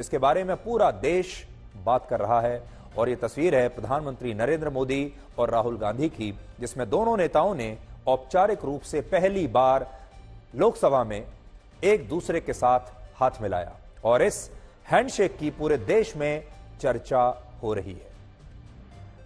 इसके बारे में पूरा देश बात कर रहा है और ये तस्वीर है प्रधानमंत्री नरेंद्र मोदी और राहुल गांधी की, जिसमें दोनों नेताओं ने औपचारिक रूप से पहली बार लोकसभा में एक दूसरे के साथ हाथ मिलाया और इस हैंडशेक की पूरे देश में चर्चा हो रही है।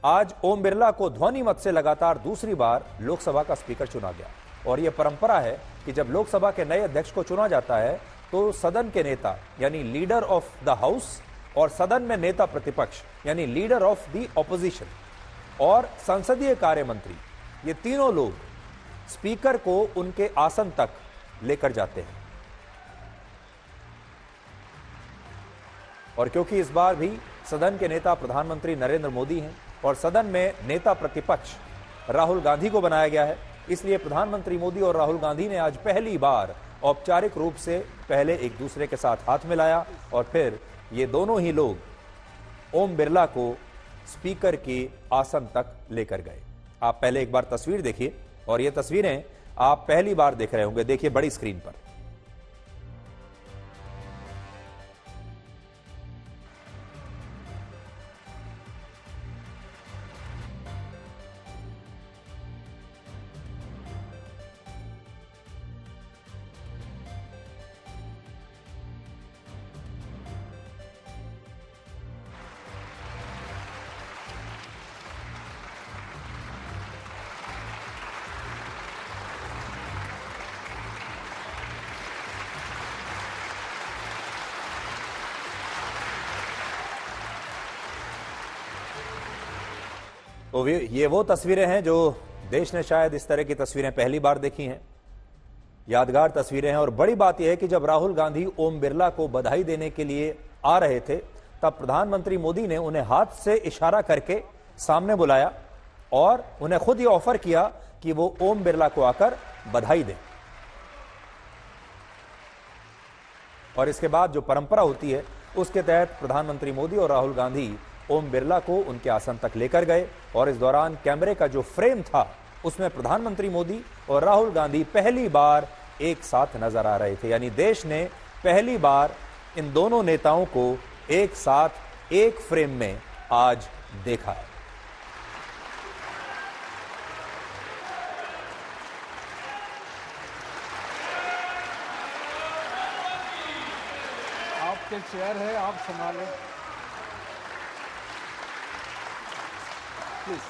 आज ओम बिरला को ध्वनि मत से लगातार दूसरी बार लोकसभा का स्पीकर चुना गया और यह परंपरा है कि जब लोकसभा के नए अध्यक्ष को चुना जाता है तो सदन के नेता यानी लीडर ऑफ द हाउस और सदन में नेता प्रतिपक्ष यानी लीडर ऑफ द ऑपोजिशन और संसदीय कार्य मंत्री, ये तीनों लोग स्पीकर को उनके आसन तक लेकर जाते हैं। और क्योंकि इस बार भी सदन के नेता प्रधानमंत्री नरेंद्र मोदी हैं और सदन में नेता प्रतिपक्ष राहुल गांधी को बनाया गया है, इसलिए प्रधानमंत्री मोदी और राहुल गांधी ने आज पहली बार औपचारिक रूप से पहले एक दूसरे के साथ हाथ मिलाया और फिर ये दोनों ही लोग ओम बिरला को स्पीकर के आसन तक लेकर गए। आप पहले एक बार तस्वीर देखिए और ये तस्वीरें आप पहली बार देख रहे होंगे, देखिए बड़ी स्क्रीन पर। तो ये वो तस्वीरें हैं जो देश ने शायद इस तरह की तस्वीरें पहली बार देखी हैं। यादगार तस्वीरें हैं और बड़ी बात यह है कि जब राहुल गांधी ओम बिरला को बधाई देने के लिए आ रहे थे तब प्रधानमंत्री मोदी ने उन्हें हाथ से इशारा करके सामने बुलाया और उन्हें खुद ये ऑफर किया कि वो ओम बिरला को आकर बधाई दें। और इसके बाद जो परंपरा होती है उसके तहत प्रधानमंत्री मोदी और राहुल गांधी ओम बिरला को उनके आसन तक लेकर गए और इस दौरान कैमरे का जो फ्रेम था उसमें प्रधानमंत्री मोदी और राहुल गांधी पहली बार एक साथ नजर आ रहे थे, यानी देश ने पहली बार इन दोनों नेताओं को एक साथ एक फ्रेम में आज देखा है। आपके चेयर है, आप संभालें प्लीज।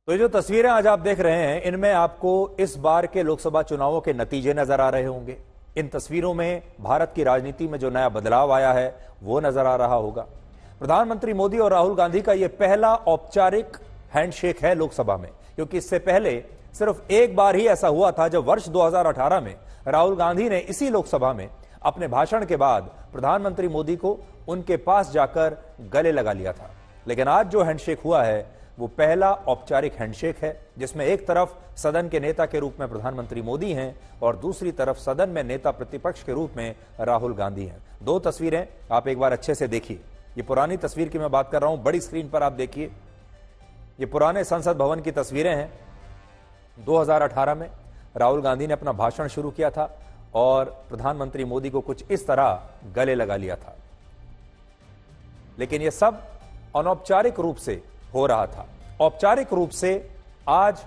तो ये जो तस्वीरें आज आप देख रहे हैं इनमें आपको इस बार के लोकसभा चुनावों के नतीजे नजर आ रहे होंगे। इन तस्वीरों में भारत की राजनीति में जो नया बदलाव आया है वो नजर आ रहा होगा। प्रधानमंत्री मोदी और राहुल गांधी का यह पहला औपचारिक हैंडशेक है लोकसभा में, क्योंकि इससे पहले सिर्फ एक बार ही ऐसा हुआ था जब वर्ष 2018 में राहुल गांधी ने इसी लोकसभा में अपने भाषण के बाद प्रधानमंत्री मोदी को उनके पास जाकर गले लगा लिया था। लेकिन आज जो हैंडशेक हुआ है वो पहला औपचारिक हैंडशेक है जिसमें एक तरफ सदन के नेता के रूप में प्रधानमंत्री मोदी हैं और दूसरी तरफ सदन में नेता प्रतिपक्ष के रूप में राहुल गांधी हैं। दो तस्वीरें आप एक बार अच्छे से देखिए। ये पुरानी तस्वीर की मैं बात कर रहा हूं, बड़ी स्क्रीन पर आप देखिए। ये पुराने संसद भवन की तस्वीरें हैं। 2018 में राहुल गांधी ने अपना भाषण शुरू किया था और प्रधानमंत्री मोदी को कुछ इस तरह गले लगा लिया था। लेकिन यह सब अनौपचारिक रूप से हो रहा था। औपचारिक रूप से आज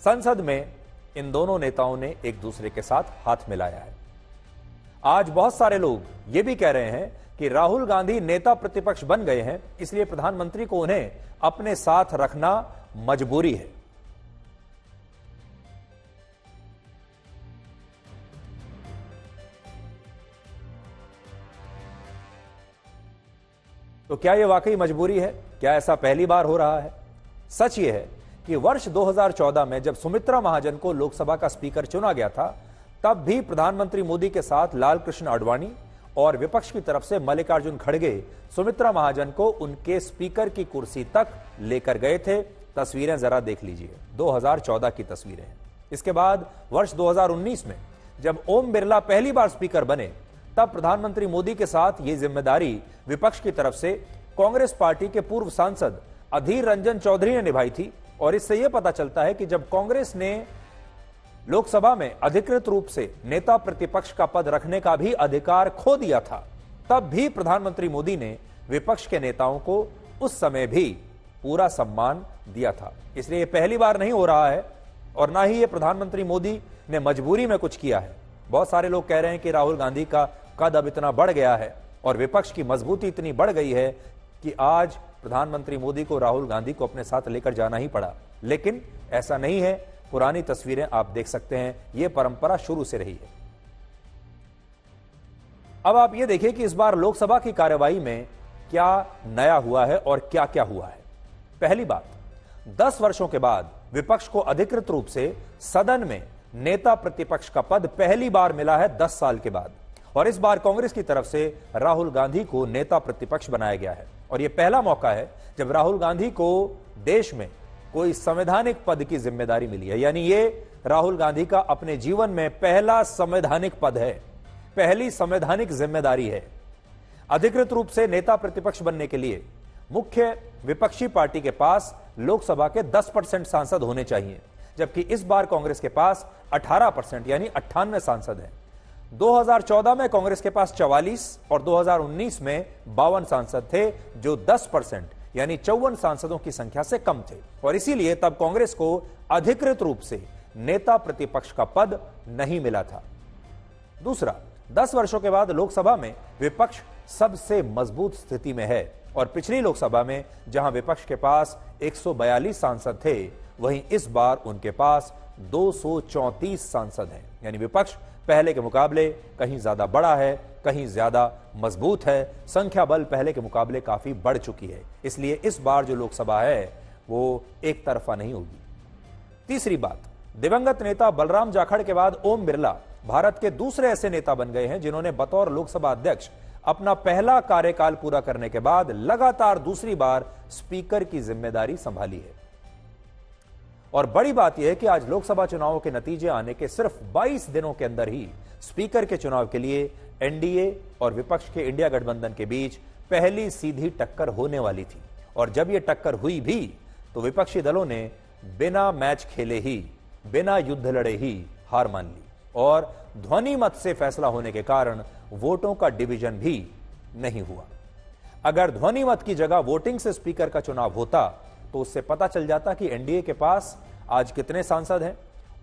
संसद में इन दोनों नेताओं ने एक दूसरे के साथ हाथ मिलाया है। आज बहुत सारे लोग ये भी कह रहे हैं कि राहुल गांधी नेता प्रतिपक्ष बन गए हैं, इसलिए प्रधानमंत्री को उन्हें अपने साथ रखना मजबूरी है। तो क्या यह वाकई मजबूरी है? क्या ऐसा पहली बार हो रहा है? सच यह है कि वर्ष 2014 में जब सुमित्रा महाजन को लोकसभा का स्पीकर चुना गया था, तब भी प्रधानमंत्री मोदी के साथ लाल कृष्ण आडवाणी और विपक्ष की तरफ से मल्लिकार्जुन खड़गे सुमित्रा महाजन को उनके स्पीकर की कुर्सी तक लेकर गए थे। तस्वीरें जरा देख लीजिए, 2014 की तस्वीरें हैं। इसके बाद वर्ष 2019 में जब ओम बिरला पहली बार स्पीकर बने, तब प्रधानमंत्री मोदी के साथ यह जिम्मेदारी विपक्ष की तरफ से कांग्रेस पार्टी के पूर्व सांसद अधीर रंजन चौधरी ने निभाई थी। और इससे यह पता चलता है कि जब कांग्रेस ने लोकसभा में अधिकृत रूप से नेता प्रतिपक्ष का पद रखने का भी अधिकार खो दिया था, तब भी प्रधानमंत्री मोदी ने विपक्ष के नेताओं को उस समय भी पूरा सम्मान दिया था। इसलिए यह पहली बार नहीं हो रहा है और ना ही यह प्रधानमंत्री मोदी ने मजबूरी में कुछ किया है। बहुत सारे लोग कह रहे हैं कि राहुल गांधी का कद अब इतना बढ़ गया है और विपक्ष की मजबूती इतनी बढ़ गई है कि आज प्रधानमंत्री मोदी को राहुल गांधी को अपने साथ लेकर जाना ही पड़ा। लेकिन ऐसा नहीं है। पुरानी तस्वीरें आप देख सकते हैं, यह परंपरा शुरू से रही है। अब आप यह देखिए कि इस बार लोकसभा की कार्यवाही में क्या नया हुआ है और क्या क्या हुआ है। पहली बात, 10 वर्षों के बाद विपक्ष को अधिकृत रूप से सदन में नेता प्रतिपक्ष का पद पहली बार मिला है 10 साल के बाद। और इस बार कांग्रेस की तरफ से राहुल गांधी को नेता प्रतिपक्ष बनाया गया है। और यह पहला मौका है जब राहुल गांधी को देश में कोई संवैधानिक पद की जिम्मेदारी मिली है। यानी यह राहुल गांधी का अपने जीवन में पहला संवैधानिक पद है, पहली संवैधानिक जिम्मेदारी है। अधिकृत रूप से नेता प्रतिपक्ष बनने के लिए मुख्य विपक्षी पार्टी के पास लोकसभा के 10% सांसद होने चाहिए, जबकि इस बार कांग्रेस के पास 18% यानी 98 सांसद हैं। 2014 में कांग्रेस के पास 44 और 2019 में 52 सांसद थे, जो 10% यानी 54 सांसदों की संख्या से कम थे। और इसीलिए तब कांग्रेस को अधिकृत रूप से नेता प्रतिपक्ष का पद नहीं मिला था। दूसरा, 10 वर्षों के बाद लोकसभा में विपक्ष सबसे मजबूत स्थिति में है। और पिछली लोकसभा में जहां विपक्ष के पास 142 सांसद थे, वहीं इस बार उनके पास 234 सांसद हैं। यानी विपक्ष पहले के मुकाबले कहीं ज्यादा बड़ा है, कहीं ज्यादा मजबूत है। संख्या बल पहले के मुकाबले काफी बढ़ चुकी है। इसलिए इस बार जो लोकसभा है वो एक तरफा नहीं होगी। तीसरी बात, दिवंगत नेता बलराम जाखड़ के बाद ओम बिरला भारत के दूसरे ऐसे नेता बन गए हैं जिन्होंने बतौर लोकसभा अध्यक्ष अपना पहला कार्यकाल पूरा करने के बाद लगातार दूसरी बार स्पीकर की जिम्मेदारी संभाली है। और बड़ी बात यह है कि आज लोकसभा चुनावों के नतीजे आने के सिर्फ 22 दिनों के अंदर ही स्पीकर के चुनाव के लिए एनडीए और विपक्ष के इंडिया गठबंधन के बीच पहली सीधी टक्कर होने वाली थी। और जब यह टक्कर हुई भी तो विपक्षी दलों ने बिना मैच खेले ही, बिना युद्ध लड़े ही हार मान ली और ध्वनि मत से फैसला होने के कारण वोटों का डिवीजन भी नहीं हुआ। अगर ध्वनि मत की जगह वोटिंग से स्पीकर का चुनाव होता तो उससे पता चल जाता कि एनडीए के पास आज कितने सांसद हैं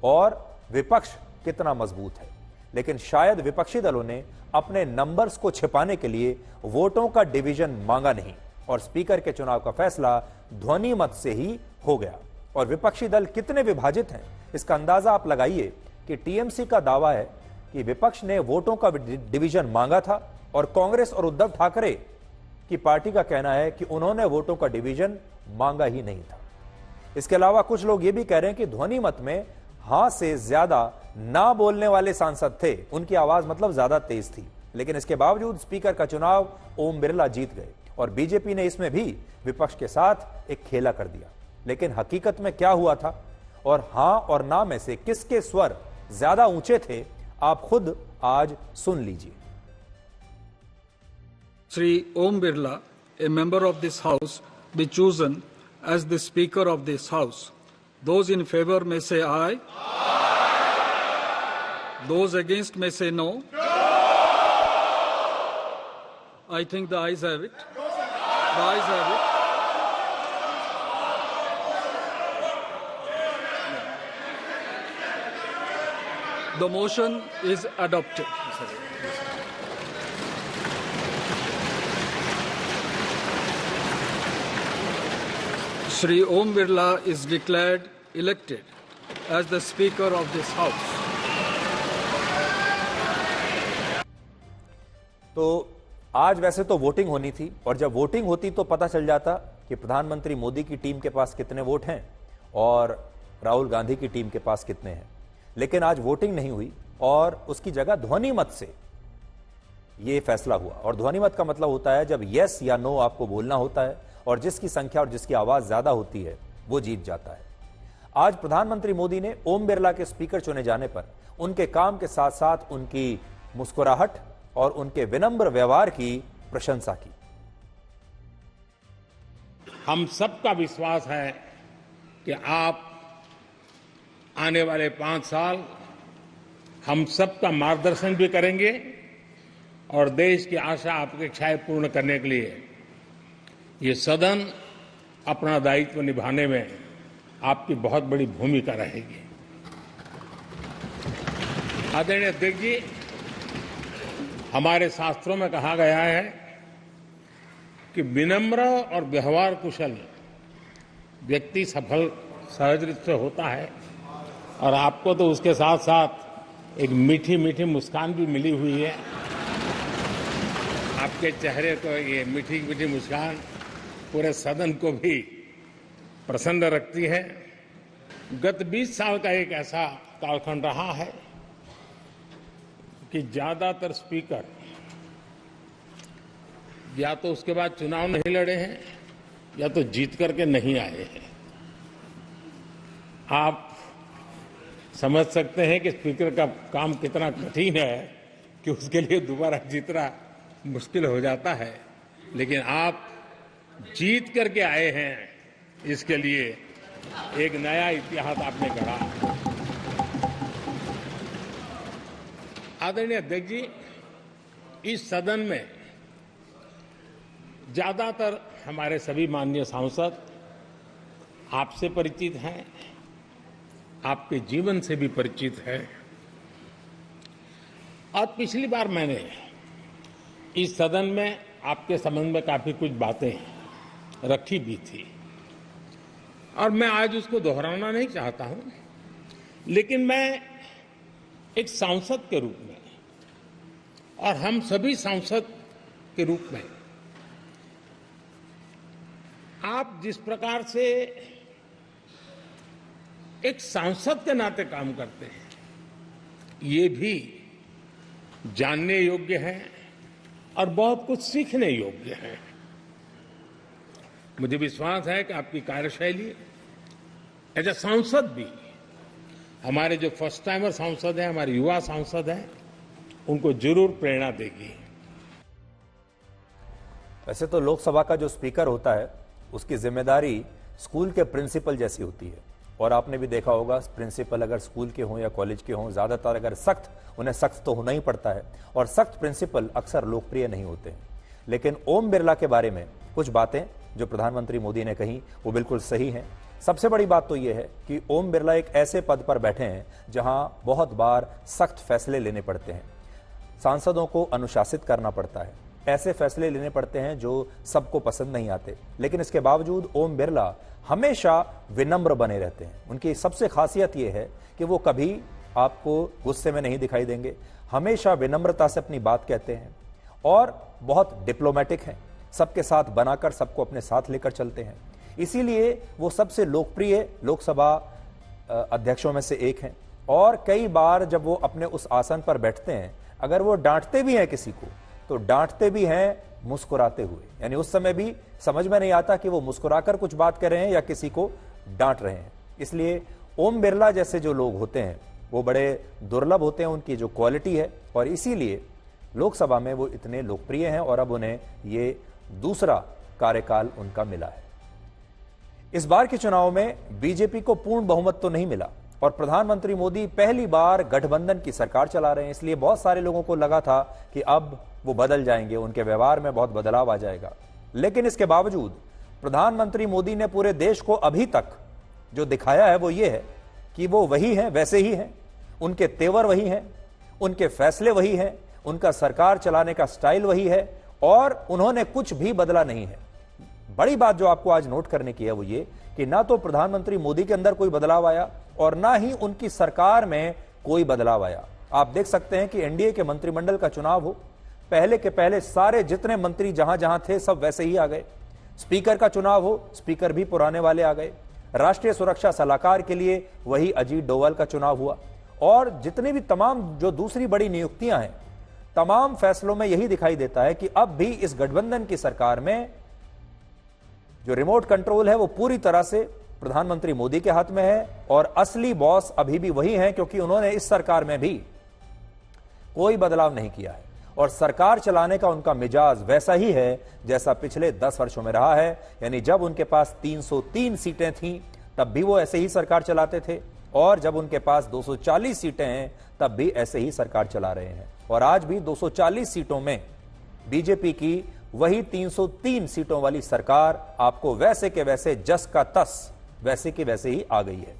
और विपक्ष कितना मजबूत है। लेकिन शायद विपक्षी दलों ने अपने नंबर्स को छिपाने के लिए वोटों का डिवीजन मांगा नहीं और स्पीकर के चुनाव का फैसला ध्वनि मत से ही हो गया। और विपक्षी दल कितने विभाजित हैं, इसका अंदाजा आप लगाइए कि टीएमसी का दावा है कि विपक्ष ने वोटों का डिवीजन मांगा था और कांग्रेस और उद्धव ठाकरे की पार्टी का कहना है कि उन्होंने वोटों का डिवीजन मांगा ही नहीं था। इसके अलावा कुछ लोग यह भी कह रहे हैं कि ध्वनि मत में हां से ज्यादा ना बोलने वाले सांसद थे, उनकी आवाज मतलब ज्यादा तेज थी। लेकिन इसके बावजूद स्पीकर का चुनाव ओम बिरला जीत गए और बीजेपी ने इसमें भी विपक्ष के साथ एक खेला कर दिया। लेकिन हकीकत में क्या हुआ था और हां और ना में से किसके स्वर ज्यादा ऊंचे थे, आप खुद आज सुन लीजिए। Shri Om Birla, a member of this House, be chosen as the Speaker of this House. Those in favor may say aye. Aye. Those against may say no. No. I think the ayes have it. The ayes have it. The motion is adopted. Shri Om Birla is declared elected as the Speaker of this House. तो आज वैसे तो voting होनी थी और जब voting होती तो पता चल जाता कि प्रधानमंत्री मोदी की टीम के पास कितने वोट हैं और राहुल गांधी की टीम के पास कितने हैं। लेकिन आज वोटिंग नहीं हुई और उसकी जगह ध्वनि मत से ये फैसला हुआ। और ध्वनिमत का मतलब होता है जब यस या नो आपको बोलना होता है और जिसकी संख्या और जिसकी आवाज ज्यादा होती है वो जीत जाता है। आज प्रधानमंत्री मोदी ने ओम बिरला के स्पीकर चुने जाने पर उनके काम के साथ साथ उनकी मुस्कुराहट और उनके विनम्र व्यवहार की प्रशंसा की। हम सबका विश्वास है कि आप आने वाले 5 साल हम सबका मार्गदर्शन भी करेंगे और देश की आशा अपेक्षाएं पूर्ण करने के लिए ये सदन अपना दायित्व निभाने में आपकी बहुत बड़ी भूमिका रहेगी। आदरणीय अध्यक्ष जी, हमारे शास्त्रों में कहा गया है कि विनम्र और व्यवहार कुशल व्यक्ति सफल सहज रूप से होता है और आपको तो उसके साथ साथ एक मीठी मीठी मुस्कान भी मिली हुई है। आपके चेहरे को ये मीठी मीठी मुस्कान पूरे सदन को भी प्रसन्न रखती है। गत 20 साल का एक ऐसा कालखंड रहा है कि ज्यादातर स्पीकर या तो उसके बाद चुनाव नहीं लड़े हैं या तो जीत करके नहीं आए हैं। आप समझ सकते हैं कि स्पीकर का काम कितना कठिन है कि उसके लिए दोबारा जीतना मुश्किल हो जाता है, लेकिन आप जीत करके आए हैं, इसके लिए एक नया इतिहास आपने गढ़ा। आदरणीय अध्यक्ष जी, इस सदन में ज्यादातर हमारे सभी माननीय सांसद आपसे परिचित हैं, आपके जीवन से भी परिचित हैं। और पिछली बार मैंने इस सदन में आपके संबंध में काफी कुछ बातें रखी भी थी और मैं आज उसको दोहराना नहीं चाहता हूं, लेकिन मैं एक सांसद के रूप में और हम सभी सांसद के रूप में आप जिस प्रकार से एक सांसद के नाते काम करते हैं, ये भी जानने योग्य है और बहुत कुछ सीखने योग्य है। मुझे विश्वास है कि आपकी कार्यशैली एज ए सांसद भी हमारे जो फर्स्ट टाइमर सांसद हैं, हमारे युवा सांसद हैं, उनको जरूर प्रेरणा देगी। वैसे तो लोकसभा का जो स्पीकर होता है उसकी जिम्मेदारी स्कूल के प्रिंसिपल जैसी होती है और आपने भी देखा होगा प्रिंसिपल अगर स्कूल के हों या कॉलेज के हों, ज्यादातर अगर उन्हें सख्त तो होना ही पड़ता है और सख्त प्रिंसिपल अक्सर लोकप्रिय नहीं होते हैं। लेकिन ओम बिरला के बारे में कुछ बातें जो प्रधानमंत्री मोदी ने कही वो बिल्कुल सही हैं। सबसे बड़ी बात तो यह है कि ओम बिरला एक ऐसे पद पर बैठे हैं जहां बहुत बार सख्त फैसले लेने पड़ते हैं, सांसदों को अनुशासित करना पड़ता है, ऐसे फैसले लेने पड़ते हैं जो सबको पसंद नहीं आते, लेकिन इसके बावजूद ओम बिरला हमेशा विनम्र बने रहते हैं। उनकी सबसे खासियत यह है कि वो कभी आपको गुस्से में नहीं दिखाई देंगे, हमेशा विनम्रता से अपनी बात कहते हैं और बहुत डिप्लोमेटिक हैं, सबके साथ बनाकर सबको अपने साथ लेकर चलते हैं। इसीलिए वो सबसे लोकप्रिय लोकसभा अध्यक्षों में से एक हैं और कई बार जब वो अपने उस आसन पर बैठते हैं, अगर वो डांटते भी हैं किसी को तो डांटते भी हैं मुस्कुराते हुए, यानी उस समय भी समझ में नहीं आता कि वो मुस्कुराकर कुछ बात कर रहे हैं या किसी को डांट रहे हैं। इसलिए ओम बिरला जैसे जो लोग होते हैं वो बड़े दुर्लभ होते हैं, उनकी जो क्वालिटी है, और इसीलिए लोकसभा में वो इतने लोकप्रिय हैं और अब उन्हें ये दूसरा कार्यकाल उनका मिला है। इस बार के चुनाव में बीजेपी को पूर्ण बहुमत तो नहीं मिला और प्रधानमंत्री मोदी पहली बार गठबंधन की सरकार चला रहे हैं, इसलिए बहुत सारे लोगों को लगा था कि अब वो बदल जाएंगे, उनके व्यवहार में बहुत बदलाव आ जाएगा। लेकिन इसके बावजूद प्रधानमंत्री मोदी ने पूरे देश को अभी तक जो दिखाया है वो ये है कि वो वही हैं, वैसे ही हैं, उनके तेवर वही हैं, उनके फैसले वही हैं, उनका सरकार चलाने का स्टाइल वही है और उन्होंने कुछ भी बदला नहीं है। बड़ी बात जो आपको आज नोट करने की है वो ये कि ना तो प्रधानमंत्री मोदी के अंदर कोई बदलाव आया और ना ही उनकी सरकार में कोई बदलाव आया। आप देख सकते हैं कि एनडीए के मंत्रिमंडल का चुनाव हो, पहले के पहले सारे जितने मंत्री जहां जहां थे सब वैसे ही आ गए। स्पीकर का चुनाव हो, स्पीकर भी पुराने वाले आ गए। राष्ट्रीय सुरक्षा सलाहकार के लिए वही अजीत डोवाल का चुनाव हुआ और जितनी भी तमाम जो दूसरी बड़ी नियुक्तियां हैं तमाम फैसलों में यही दिखाई देता है कि अब भी इस गठबंधन की सरकार में जो रिमोट कंट्रोल है वो पूरी तरह से प्रधानमंत्री मोदी के हाथ में है और असली बॉस अभी भी वही हैं, क्योंकि उन्होंने इस सरकार में भी कोई बदलाव नहीं किया है और सरकार चलाने का उनका मिजाज वैसा ही है जैसा पिछले 10 वर्षों में रहा है। यानी जब उनके पास 303 सीटें थीं तब भी वो ऐसे ही सरकार चलाते थे और जब उनके पास 240 सीटें हैं तब भी ऐसे ही सरकार चला रहे हैं। और आज भी 240 सीटों में बीजेपी की वही 303 सीटों वाली सरकार आपको वैसे के वैसे जस का तस वैसे के वैसे ही आ गई है।